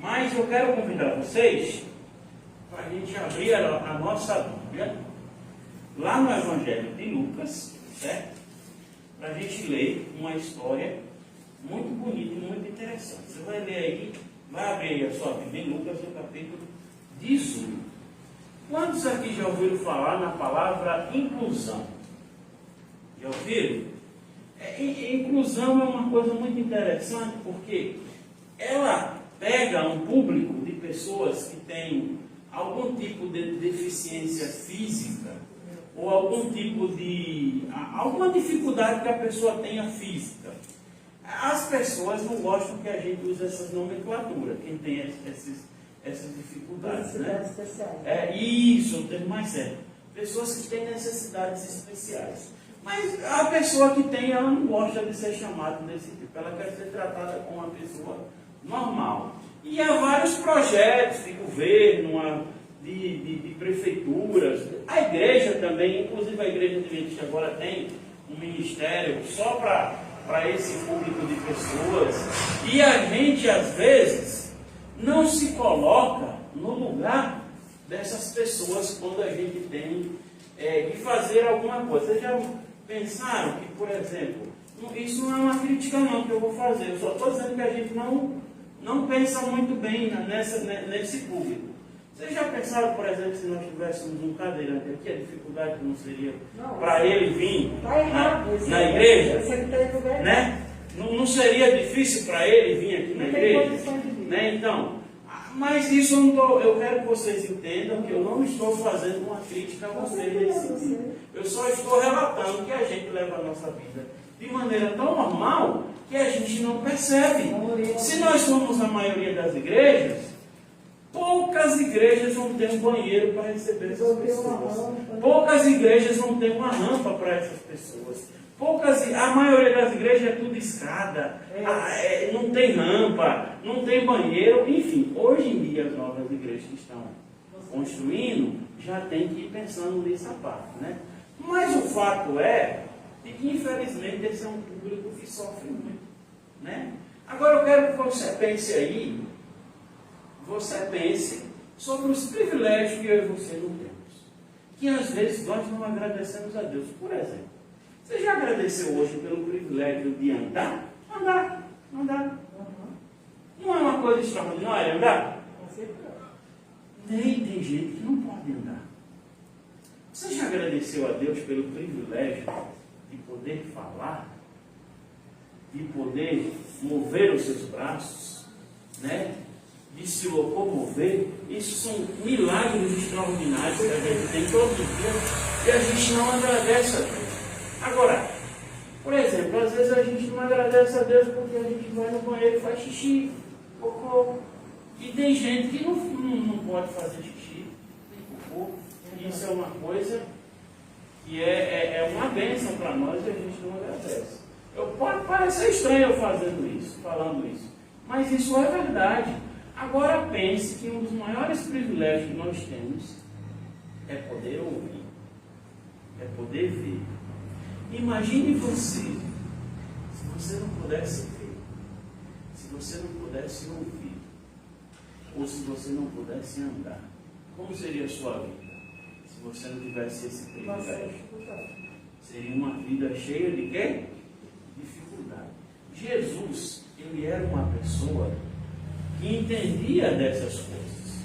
Mas eu quero convidar vocês para a gente abrir a nossa Bíblia lá no Evangelho de Lucas, certo? Para a gente ler uma história muito bonita e muito interessante. Você vai ler aí, vai abrir aí a sua Bíblia em Lucas, no capítulo 18. Quantos aqui já ouviram falar na palavra inclusão? Já ouviram? Inclusão é uma coisa muito interessante porque ela pega um público de pessoas que têm algum tipo de deficiência física ou algum tipo de alguma dificuldade que a pessoa tenha física. As pessoas não gostam que a gente use essas nomenclaturas, quem tem essas dificuldades, né? Isso, o termo mais certo. Pessoas que têm necessidades especiais. Mas a pessoa que tem, ela não gosta de ser chamada desse tipo. Ela quer ser tratada como uma pessoa normal. E há vários projetos de governo, de prefeituras. A igreja também, inclusive a igreja adventista agora tem um ministério só para esse público de pessoas. E a gente, às vezes, não se coloca no lugar dessas pessoas quando a gente tem que fazer alguma coisa. Vocês já pensaram que, por exemplo, isso não é uma crítica não que eu vou fazer, eu só estou dizendo que a gente não pensa muito bem nesse público. Vocês já pensaram, por exemplo, se nós tivéssemos um cadeirante aqui, a dificuldade que não seria para ele vir na igreja? Né? Não seria difícil para ele vir aqui na igreja? Né? Então, mas isso eu quero que vocês entendam que eu não estou fazendo uma crítica a vocês nesse sentido. Eu só estou relatando que a gente leva a nossa vida de maneira tão normal que a gente não percebe. Se nós somos a maioria das igrejas, poucas igrejas vão ter um banheiro para receber essas pessoas. Poucas igrejas vão ter uma rampa para essas pessoas. A maioria das igrejas é tudo escada, não tem rampa, não tem banheiro, enfim. Hoje em dia as novas igrejas que estão construindo já tem que ir pensando nessa parte, né? Mas o fato é de que infelizmente esse é um público que sofre muito, né? Agora eu quero que você pense sobre os privilégios que eu e você não temos, que às vezes nós não agradecemos a Deus. Por exemplo, você já agradeceu hoje pelo privilégio de andar? Andar. Não é uma coisa extraordinária andar? Nem tem gente que não pode andar. Você já agradeceu a Deus pelo privilégio de poder falar? De poder mover os seus braços? Né? De se locomover? Isso são milagres extraordinários que a gente tem todos os dias e a gente não agradece a Deus. Agora, por exemplo, às vezes a gente não agradece a Deus porque a gente vai no banheiro e faz xixi, cocô. E tem gente que não pode fazer xixi, cocô. Isso é uma coisa que é uma bênção para nós e a gente não agradece. Pode parecer estranho eu falando isso, mas isso é verdade. Agora pense que um dos maiores privilégios que nós temos é poder ouvir, é poder ver. Imagine você, se você não pudesse ver, se você não pudesse ouvir, ou se você não pudesse andar, como seria a sua vida? Se você não tivesse esse privilégio? Seria uma vida cheia de quê? Dificuldade. Jesus, ele era uma pessoa que entendia dessas coisas.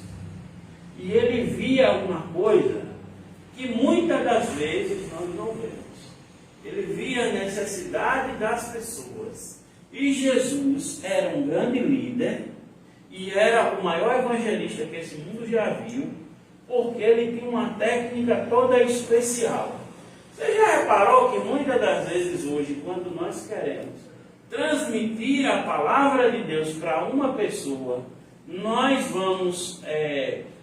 E ele via uma coisa que muitas das vezes nós não vemos. Ele via a necessidade das pessoas. E Jesus era um grande líder e era o maior evangelista que esse mundo já viu, porque ele tinha uma técnica toda especial. Você já reparou que muitas das vezes hoje, quando nós queremos transmitir a palavra de Deus para uma pessoa, nós vamos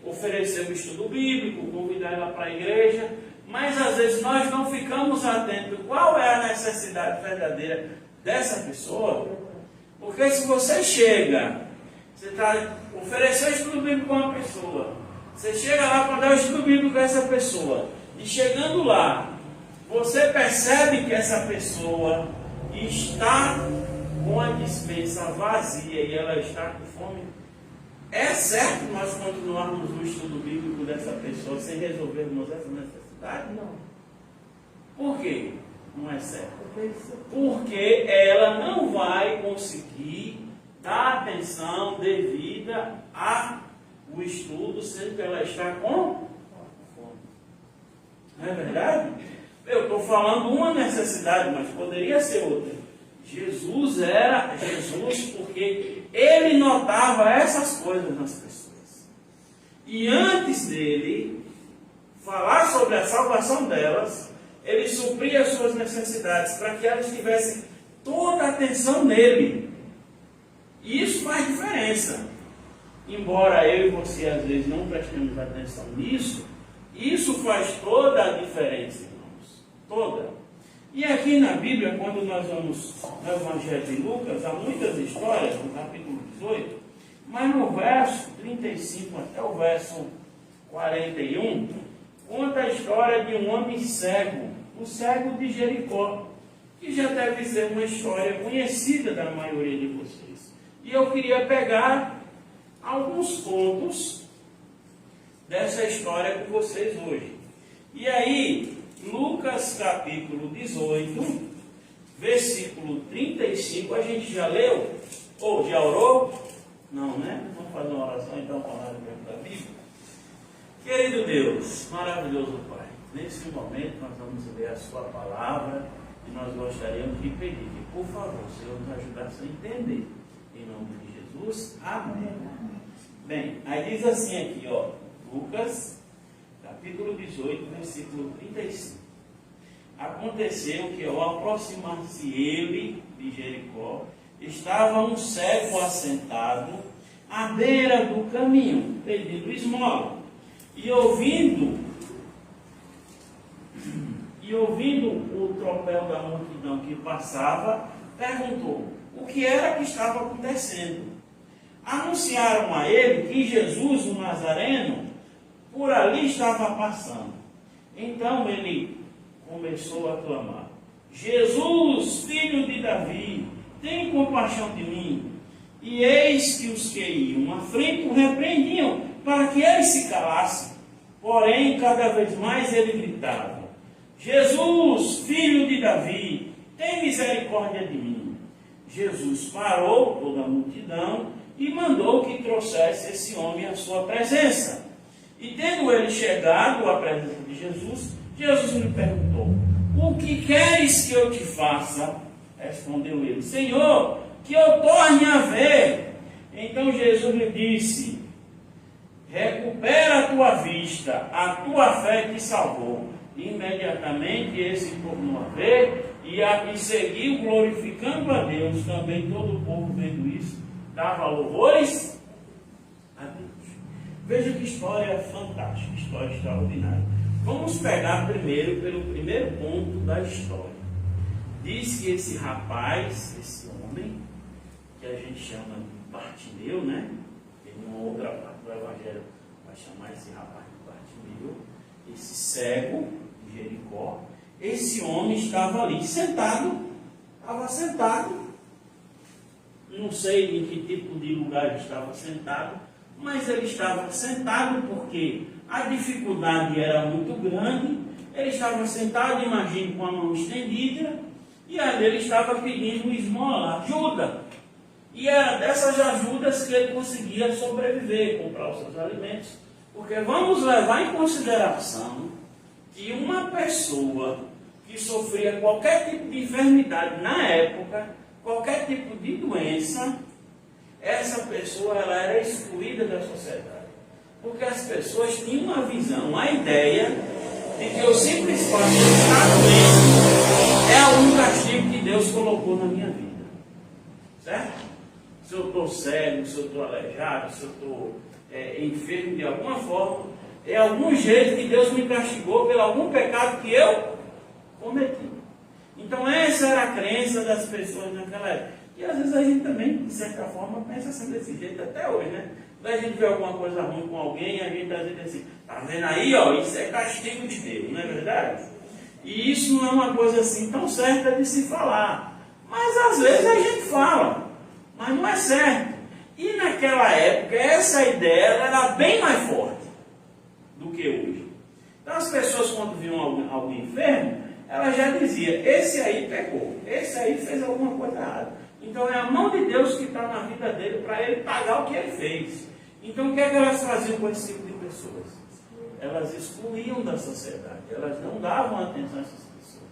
oferecer um estudo bíblico, convidar ela para a igreja, mas às vezes nós não ficamos atentos qual é a necessidade verdadeira dessa pessoa. Porque se você chega, você está oferecendo estudo bíblico para uma pessoa, você chega lá para dar o estudo bíblico a essa pessoa, e chegando lá, você percebe que essa pessoa está com a despensa vazia e ela está com fome, É certo nós continuarmos o estudo bíblico dessa pessoa sem resolvermos essa necessidade? Não. Por quê? Não é certo. Porque ela não vai conseguir dar atenção devida ao estudo, sendo que ela está com fome. Não é verdade? Eu estou falando uma necessidade, mas poderia ser outra. Jesus era Jesus porque ele notava essas coisas nas pessoas. E antes dele falar sobre a salvação delas, ele supria as suas necessidades para que elas tivessem toda a atenção nele. E isso faz diferença. Embora eu e você às vezes não prestemos atenção nisso, isso faz toda a diferença, irmãos. Toda. E aqui na Bíblia, quando nós vamos no Evangelho de Lucas, há muitas histórias, no capítulo 18, mas no verso 35 até o verso 41, conta a história de um homem cego, o cego de Jericó, que já deve ser uma história conhecida da maioria de vocês. E eu queria pegar alguns pontos dessa história com vocês hoje. E aí, Lucas capítulo 18, versículo 35, a gente já leu? Ou já orou? Não, né? Vamos fazer uma oração então com a da Bíblia. Querido Deus, maravilhoso Pai, nesse momento nós vamos ler a sua palavra e nós gostaríamos de pedir que, por favor, o Senhor nos ajudasse a entender. Em nome de Jesus, amém. Bem, aí diz assim aqui, ó, Lucas, capítulo 18, versículo 35. Aconteceu que, ao aproximar-se ele de Jericó, estava um cego assentado à beira do caminho, pedindo esmola. E ouvindo o tropel da multidão que passava, perguntou o que era que estava acontecendo. Anunciaram a ele que Jesus, o Nazareno, por ali estava passando. Então ele começou a clamar: Jesus, filho de Davi, tem compaixão de mim. E eis que os que iam à frente o repreendiam para que ele se calasse. Porém, cada vez mais ele gritava: Jesus, filho de Davi, tem misericórdia de mim. Jesus parou toda a multidão e mandou que trouxesse esse homem à sua presença. E tendo ele chegado à presença de Jesus, Jesus lhe perguntou: o que queres que eu te faça? Respondeu ele: Senhor, que eu torne a ver. Então Jesus lhe disse: recupera a tua vista, a tua fé te salvou. Imediatamente esse tornou a ver e seguiu glorificando a Deus. Também todo o povo, vendo isso, dava louvores a Deus. Veja que história fantástica, história extraordinária. Vamos pegar primeiro pelo primeiro ponto da história. Diz que esse rapaz, esse homem, que a gente chama de Bartimeu, né? Em uma outra parte do Evangelho vai chamar esse rapaz de Bartimeu, esse cego de Jericó. Esse homem estava ali sentado, não sei em que tipo de lugar ele estava sentado, mas ele estava sentado porque a dificuldade era muito grande. Ele estava sentado, imagine, com a mão estendida, e ali ele estava pedindo esmola, ajuda. E era dessas ajudas que ele conseguia sobreviver, comprar os seus alimentos. Porque vamos levar em consideração que uma pessoa que sofria qualquer tipo de enfermidade na época, qualquer tipo de doença, essa pessoa ela era excluída da sociedade. Porque as pessoas tinham uma visão, a ideia de que o simples fato de estar doente é algum castigo que Deus colocou na minha vida. Certo? Se eu estou cego, se eu estou aleijado, se eu estou enfermo de alguma forma, é algum jeito que Deus me castigou por algum pecado que eu cometi. Então essa era a crença das pessoas naquela época. E às vezes a gente também, de certa forma, pensa assim desse jeito até hoje, né? Quando a gente vê alguma coisa ruim com alguém, a gente às vezes diz assim: tá vendo aí, ó, isso é castigo de Deus, não é verdade? E isso não é uma coisa assim tão certa de se falar. Mas às vezes a gente fala, mas não é certo. E naquela época, essa ideia era bem mais forte do que hoje. Então as pessoas, quando viam alguém enfermo, elas já diziam, esse aí pecou, esse aí fez alguma coisa errada. Então é a mão de Deus que está na vida dele para ele pagar o que ele fez. Então o que é que elas faziam com esse tipo de pessoas? Elas excluíam da sociedade, elas não davam atenção a essas pessoas.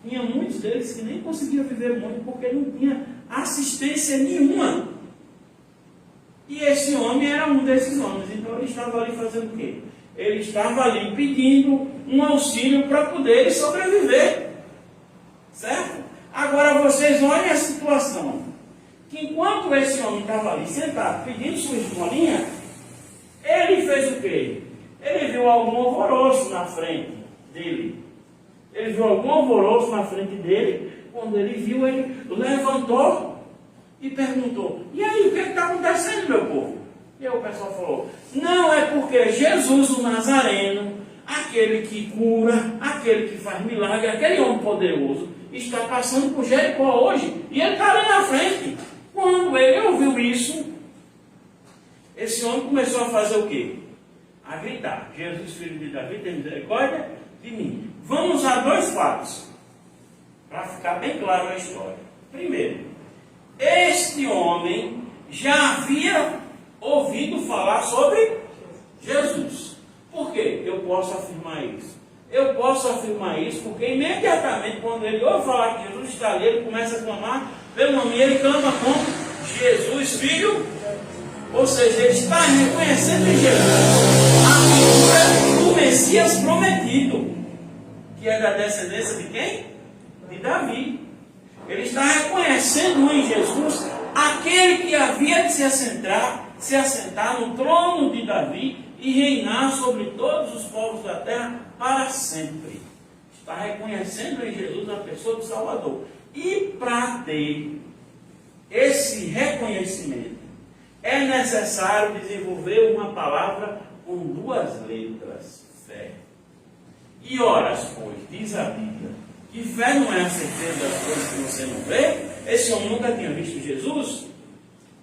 Tinha muitos deles que nem conseguiam viver muito porque não tinha assistência nenhuma. E esse homem era um desses homens, então ele estava ali fazendo o quê? Ele estava ali pedindo um auxílio para poder sobreviver. Certo? Agora vocês olhem a situação. Que enquanto esse homem estava ali sentado pedindo sua esmolinha, ele fez o quê? Ele viu algum alvoroço na frente dele. Ele viu algum alvoroço na frente dele. Quando ele viu, ele levantou e perguntou, e aí, o que está acontecendo, meu povo? E aí o pessoal falou, não, é porque Jesus, o Nazareno, aquele que cura, aquele que faz milagre, aquele homem poderoso, está passando por Jericó hoje, e ele está ali na frente. Quando ele ouviu isso, esse homem começou a fazer o quê? A gritar, Jesus, filho de Davi, tem misericórdia de mim. Vamos a dois fatos, para ficar bem claro a história. Primeiro, este homem já havia ouvido falar sobre Jesus. Por quê? Eu posso afirmar isso. Eu posso afirmar isso porque imediatamente quando ele ouve falar que Jesus está ali, ele começa a clamar pelo nome, ele clama com Jesus, filho. Ou seja, ele está reconhecendo em Jesus a figura do Messias prometido, que é da descendência de quem? De Davi. Ele está reconhecendo em Jesus aquele que havia de se assentar no trono de Davi e reinar sobre todos os povos da terra para sempre. Está reconhecendo em Jesus a pessoa do Salvador. E para ter esse reconhecimento, é necessário desenvolver uma palavra com duas letras, fé. E ora, pois, diz a Bíblia, que fé não é a certeza das coisas que você não vê. Esse homem nunca tinha visto Jesus,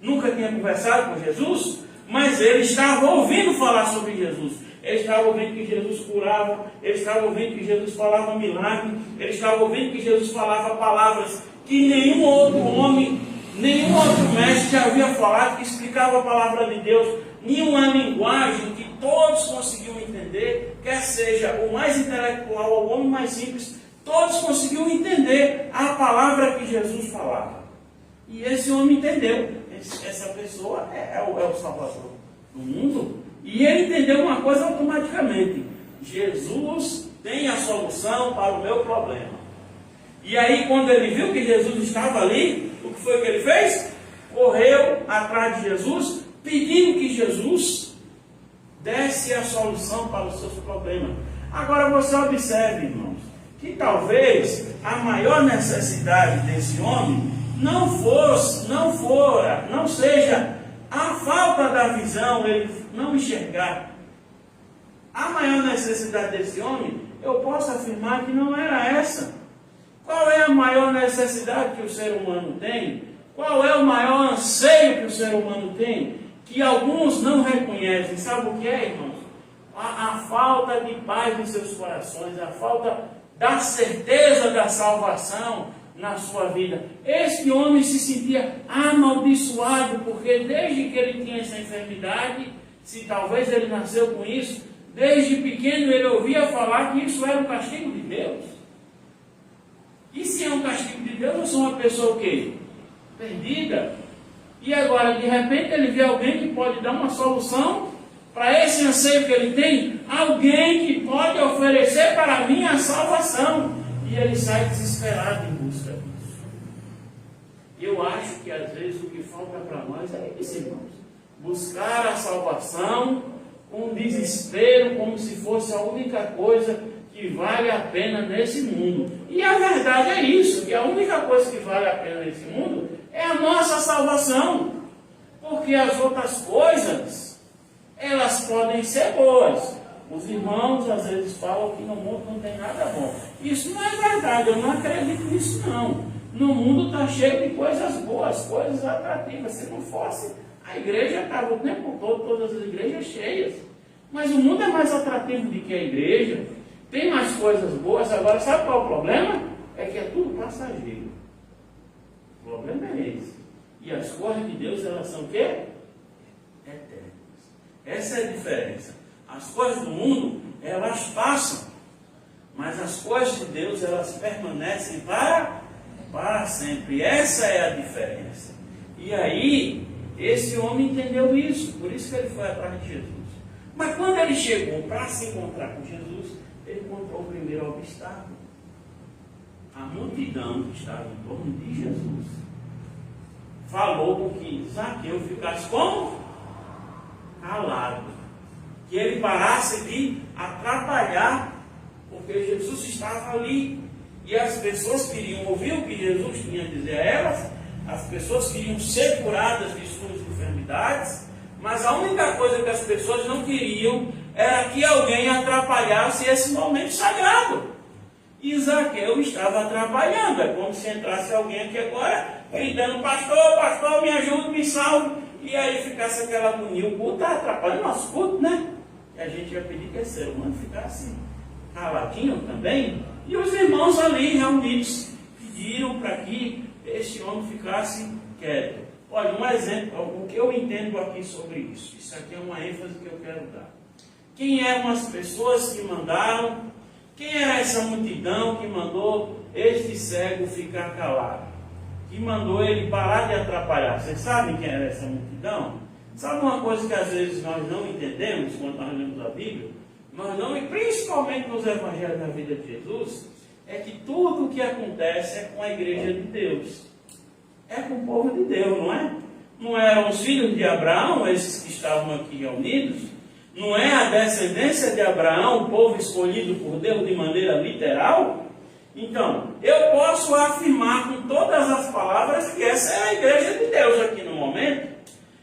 nunca tinha conversado com Jesus, mas ele estava ouvindo falar sobre Jesus. Ele estava ouvindo que Jesus curava, ele estava ouvindo que Jesus falava milagre, ele estava ouvindo que Jesus falava palavras que nenhum outro homem, nenhum outro mestre já havia falado, que explicava a palavra de Deus, nenhuma linguagem que todos conseguiam entender, quer seja o mais intelectual ou o homem mais simples, todos conseguiam entender a palavra que Jesus falava. E esse homem entendeu. Essa pessoa é o Salvador do mundo. E ele entendeu uma coisa automaticamente. Jesus tem a solução para o meu problema. E aí, quando ele viu que Jesus estava ali, o que foi que ele fez? Correu atrás de Jesus, pedindo que Jesus desse a solução para os seus problemas. Agora você observe, irmãos, que talvez a maior necessidade desse homem não seja a falta da visão, ele não enxergar. A maior necessidade desse homem, eu posso afirmar que não era essa. Qual é a maior necessidade que o ser humano tem? Qual é o maior anseio que o ser humano tem? Que alguns não reconhecem. Sabe o que é, irmãos? A falta de paz nos seus corações, a falta da certeza da salvação na sua vida. Este homem se sentia amaldiçoado, porque desde que ele tinha essa enfermidade, se talvez ele nasceu com isso, desde pequeno ele ouvia falar que isso era um castigo de Deus. E se é um castigo de Deus, eu sou uma pessoa o quê? Perdida. E agora, de repente, ele vê alguém que pode dar uma solução para esse anseio que ele tem, alguém que pode oferecer para mim a salvação. E ele sai desesperado em busca disso. Eu acho que às vezes o que falta para nós é isso, irmãos. Buscar a salvação com desespero, como se fosse a única coisa que vale a pena nesse mundo. E a verdade é isso, que a única coisa que vale a pena nesse mundo é a nossa salvação. Porque as outras coisas, elas podem ser boas. Os irmãos às vezes falam que no mundo não tem nada bom. Isso não é verdade, eu não acredito nisso não. No mundo está cheio de coisas boas, coisas atrativas. Se não fosse, A igreja estava o tempo todo, todas as igrejas cheias. Mas o mundo é mais atrativo do que a igreja. Tem mais coisas boas. Agora, sabe qual é o problema? É que é tudo passageiro. O problema é esse. E as coisas de Deus, elas são o quê? Eternas. Essa é a diferença. As coisas do mundo, elas passam. Mas as coisas de Deus, elas permanecem para sempre. Essa é a diferença. E aí, esse homem entendeu isso. Por isso que ele foi atrás de Jesus. Mas quando ele chegou para se encontrar com Jesus, ele encontrou o primeiro obstáculo. A multidão que estava em torno de Jesus falou com que Zaqueu ficasse como? Calado. Que ele parasse de atrapalhar, porque Jesus estava ali. E as pessoas queriam ouvir o que Jesus tinha a dizer a elas, as pessoas queriam ser curadas de suas enfermidades, mas a única coisa que as pessoas não queriam era que alguém atrapalhasse esse momento sagrado. E Zaqueu estava atrapalhando. É como se entrasse alguém aqui agora, gritando: pastor, pastor, me ajude, me salve. E aí ficasse aquela agonia. O culto está atrapalhando o nosso culto, né? E a gente ia pedir que esse ser humano ficasse caladinho também. E os irmãos ali reunidos pediram para que este homem ficasse quieto. Olha, um exemplo, o que eu entendo aqui sobre isso. Isso aqui é uma ênfase que eu quero dar. Quem eram as pessoas que mandaram? Quem era essa multidão que mandou este cego ficar calado? Que mandou ele parar de atrapalhar? Vocês sabem quem era essa multidão? Sabe uma coisa que às vezes nós não entendemos quando nós lemos a Bíblia? Nós não, e principalmente nos evangelhos da vida de Jesus, é que tudo o que acontece é com a igreja de Deus. É com o povo de Deus, não é? Não eram os filhos de Abraão, esses que estavam aqui reunidos? Não é a descendência de Abraão, o povo escolhido por Deus de maneira literal? Então, eu posso afirmar com todas as palavras que essa é a igreja de Deus aqui no momento.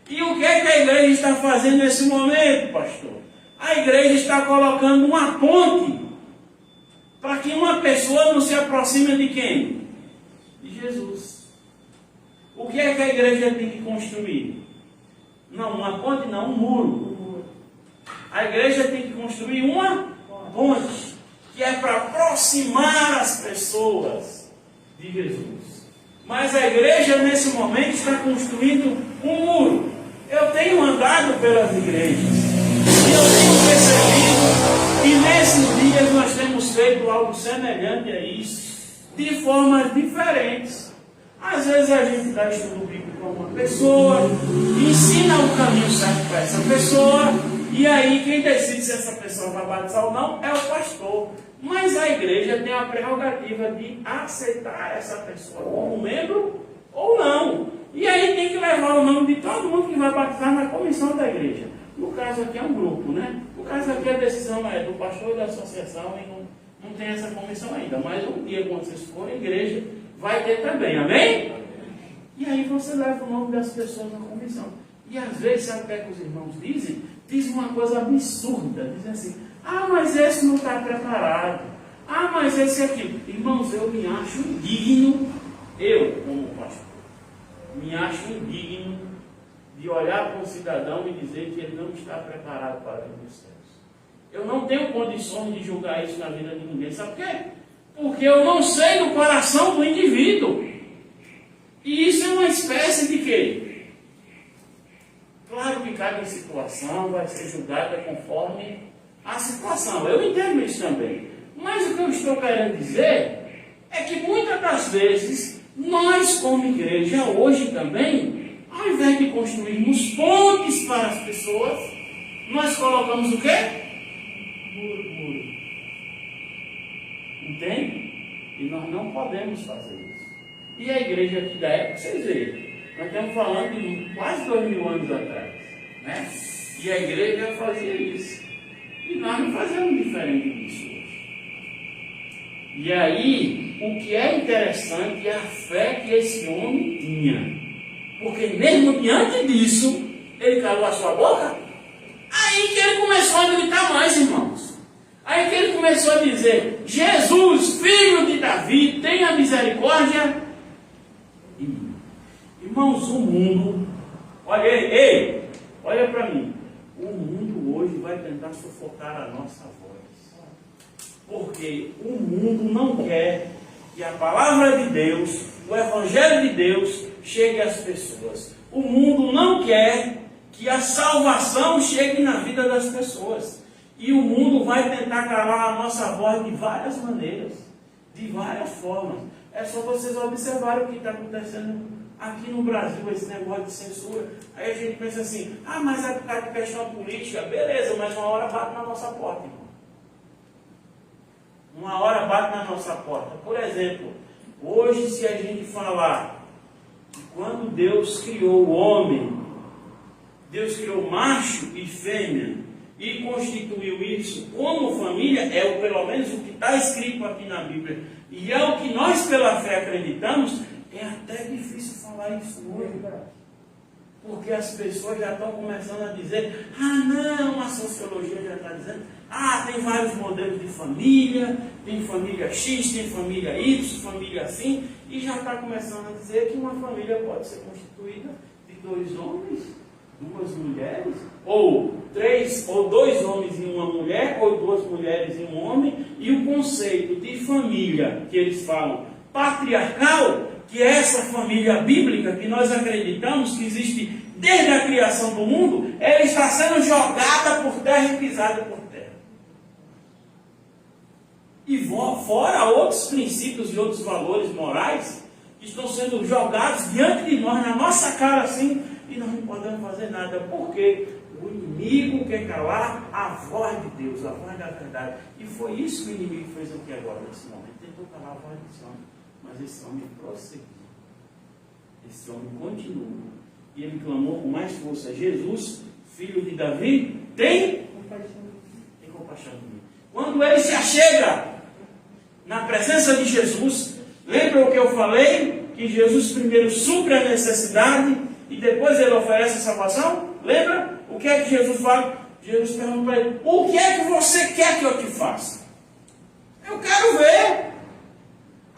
E o que é que a igreja está fazendo nesse momento, pastor? A igreja está colocando uma ponte para que uma pessoa não se aproxime de quem? De Jesus. O que é que a igreja tem que construir? Não, uma ponte não, um muro. A igreja tem que construir uma ponte, que é para aproximar as pessoas de Jesus. Mas a igreja nesse momento está construindo um muro. Eu tenho andado pelas igrejas e eu tenho percebido que nesses dias nós temos feito algo semelhante a isso, de formas diferentes. Às vezes a gente dá estudo bíblico para uma pessoa, ensina o caminho certo para essa pessoa, e aí quem decide se essa pessoa vai batizar ou não é o pastor. Mas a igreja tem a prerrogativa de aceitar essa pessoa como membro ou não. E aí tem que levar o nome de todo mundo que vai batizar na comissão da igreja. No caso aqui é um grupo, né? No caso aqui a decisão é do pastor e da associação e não tem essa comissão ainda. Mas um dia, quando vocês forem à igreja, vai ter também, amém? E aí você leva o nome das pessoas na comissão. E às vezes, sabe o que é que os irmãos dizem? Dizem uma coisa absurda. Dizem assim: ah, mas esse não está preparado. Ah, mas esse aqui. Irmãos, eu me acho indigno, eu como pastor, me acho indigno de olhar para um cidadão e dizer que ele não está preparado para o ministério. Eu não tenho condições de julgar isso na vida de ninguém. Sabe por quê? Porque eu não sei do coração do indivíduo. E isso é uma espécie de quê? Claro que cada situação vai ser julgada conforme a situação. Eu entendo isso também. Mas o que eu estou querendo dizer é que muitas das vezes, nós como igreja, hoje também, ao invés de construirmos pontes para as pessoas, nós colocamos o quê? Muro. Entende? E nós não podemos fazer isso. E a igreja aqui da época, vocês vejam, nós estamos falando de quase 2000 anos atrás, né? E a igreja fazia isso. E nós não fazemos diferente disso hoje. E aí, o que é interessante é a fé que esse homem tinha. Porque mesmo diante disso, ele calou a sua boca. Aí que ele começou a gritar mais, irmãos. Aí que ele começou a dizer: Jesus, filho de Davi, tenha misericórdia. Irmãos, o mundo Olha, ei, olha para mim. O mundo hoje vai tentar sufocar a nossa voz. Porque o mundo não quer que a palavra de Deus, o Evangelho de Deus, chegue às pessoas. O mundo não quer que a salvação chegue na vida das pessoas. E o mundo vai tentar calar a nossa voz de várias maneiras, de várias formas. É só vocês observarem o que está acontecendo aqui no Brasil, esse negócio de censura. Aí a gente pensa assim, mas é por causa de questão política. Beleza, mas uma hora bate na nossa porta, irmão. Uma hora bate na nossa porta. Por exemplo, hoje se a gente falar que quando Deus criou o homem, Deus criou macho e fêmea e constituiu isso como família, é pelo menos o que está escrito aqui na Bíblia, e é o que nós pela fé acreditamos. É até difícil falar isso hoje, porque as pessoas já estão começando a dizer, não, a sociologia já está dizendo, tem vários modelos de família, tem família X, tem família Y, família assim, e já está começando a dizer que uma família pode ser constituída de 2 homens, 2 mulheres, ou 2 homens e uma mulher, ou 2 mulheres e um homem, e o conceito de família que eles falam patriarcal, que é essa família bíblica que nós acreditamos que existe desde a criação do mundo, ela está sendo jogada por terra e pisada por terra. E fora outros princípios e outros valores morais que estão sendo jogados diante de nós, na nossa cara assim, e nós não podemos fazer nada. Por quê? O inimigo quer calar a voz de Deus, a voz da verdade. E foi isso que o inimigo fez aqui agora, nesse momento. Tentou calar a voz desse homem. Mas esse homem prosseguiu. Esse homem continua. E ele clamou com mais força: Jesus, filho de Davi, tem compaixão de mim. Quando ele se achega na presença de Jesus, lembra o que eu falei? Que Jesus primeiro supre a necessidade e depois ele oferece a salvação? Lembra? O que é que Jesus fala? Jesus pergunta para ele: o que é que você quer que eu te faça? Eu quero ver.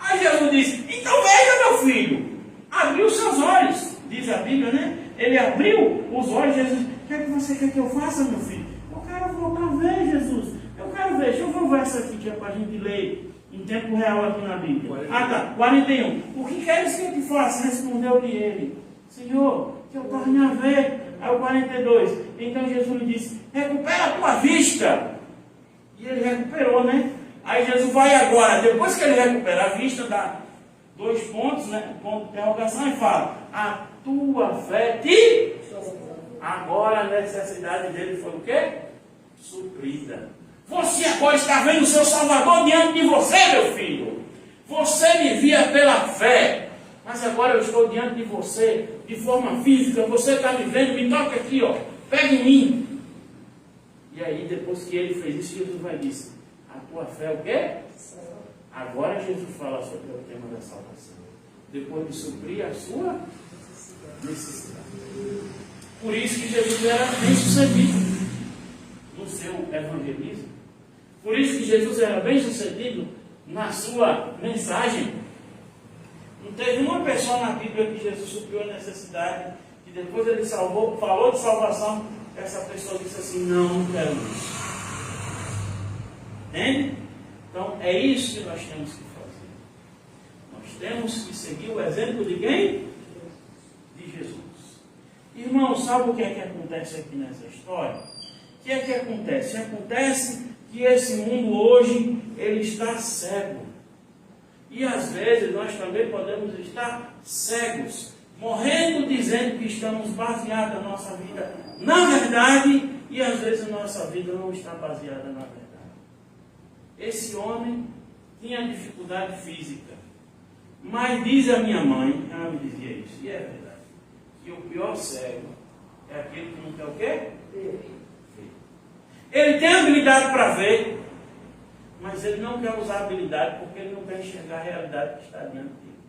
Aí Jesus disse: então veja, meu filho, abriu seus olhos, diz a Bíblia, né? Ele abriu os olhos. Jesus: o que é que você quer que eu faça, meu filho? Eu quero voltar a ver, Jesus. Eu quero ver. Deixa eu ver o verso aqui que é para a gente ler em tempo real aqui na Bíblia. 41. O que queres que eu te faça? Respondeu-lhe ele: Senhor, que eu torne a ver. Aí o 42. Então Jesus lhe disse: recupera a tua vista. E ele recuperou, né? Aí Jesus vai agora, depois que ele recupera a vista, dá 2 pontos, né? Ponto de interrogação, e fala: a tua fé te... Agora a necessidade dele foi o quê? Suprida. Você agora está vendo o seu Salvador diante de você, meu filho. Você me via pela fé, mas agora eu estou diante de você, de forma física. Você está me vendo, me toca aqui, ó. Pega em mim. E aí, depois que ele fez isso, Jesus vai dizer: a tua fé é o quê? Agora Jesus fala sobre o tema da salvação. Depois de suprir a sua necessidade. Por isso que Jesus era bem sucedido no seu evangelismo. Por isso que Jesus era bem sucedido na sua mensagem. Não teve uma pessoa na Bíblia que Jesus supriu a necessidade, que depois ele falou de salvação, essa pessoa disse assim: não quero isso. Entende? Então é isso que nós temos que fazer. Nós temos que seguir o exemplo de quem? De Jesus. Irmão, sabe o que é que acontece aqui nessa história? O que é que acontece? Acontece que esse mundo hoje, ele está cego. E às vezes nós também podemos estar cegos, morrendo dizendo que estamos baseados a nossa vida na verdade, e às vezes a nossa vida não está baseada na verdade. Esse homem tinha dificuldade física, mas diz a minha mãe, ela me dizia isso, e é verdade, que o pior cego é aquele que não quer o quê? Ver. Ele tem habilidade para ver, mas ele não quer usar a habilidade porque ele não quer enxergar a realidade que está diante dele.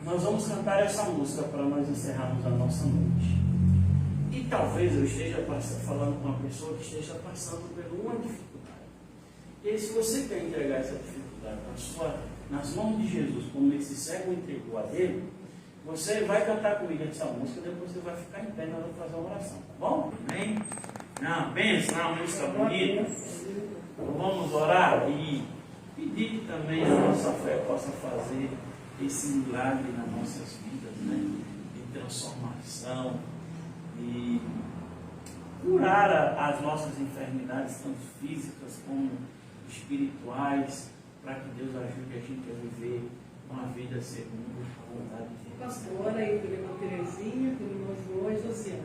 Nós vamos cantar essa música para nós encerrarmos a nossa noite. E talvez eu esteja falando com uma pessoa que esteja passando por uma dificuldade. E aí, se você quer entregar essa dificuldade nas mãos de Jesus, como esse cego entregou a dele, Você vai cantar comigo essa música, depois você vai ficar em pé na hora de fazer uma oração, tá bom? Amém? Não, pensa, uma música bonita. Então vamos orar e pedir que também a nossa fé possa fazer esse milagre nas nossas vidas, né? De transformação e curar as nossas enfermidades, tanto físicas como espirituais, para que Deus ajude a gente a viver uma vida segundo a vontade de Deus. Pastor, ora aí pela irmã Terezinha, pelo irmão João e Josiane.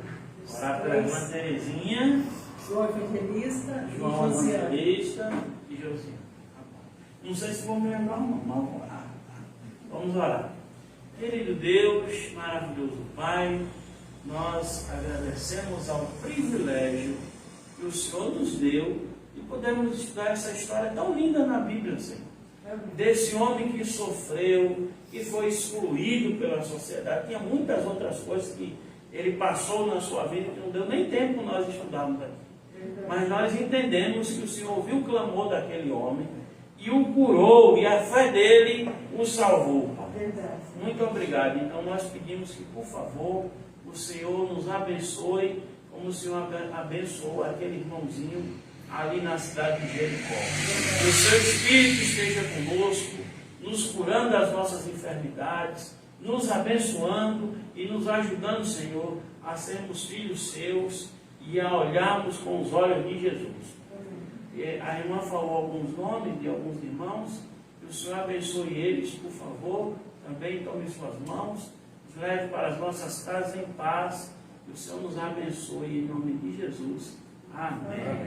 Orar pela irmã Terezinha, João Evangelista João e Josiane. Evangelista e Josiane. Tá bom. Não sei se vou me lembrar não, mas vamos orar. Vamos orar. Querido Deus, maravilhoso Pai, nós agradecemos ao privilégio que o Senhor nos deu e podemos estudar essa história tão linda na Bíblia, Senhor. Desse homem que sofreu, que foi excluído pela sociedade. Tinha muitas outras coisas que ele passou na sua vida que não deu nem tempo nós estudarmos aqui. Mas nós entendemos que o Senhor ouviu o clamor daquele homem e o curou, e a fé dele o salvou. Muito obrigado. Então nós pedimos que, por favor, o Senhor nos abençoe, como o Senhor abençoou aquele irmãozinho ali na cidade de Jericó. Que o seu Espírito esteja conosco, nos curando das nossas enfermidades, nos abençoando e nos ajudando, Senhor, a sermos filhos seus e a olharmos com os olhos de Jesus. A irmã falou alguns nomes de alguns irmãos, que o Senhor abençoe eles, por favor, também tome suas mãos, nos leve para as nossas casas em paz, que o Senhor nos abençoe em nome de Jesus. Amém.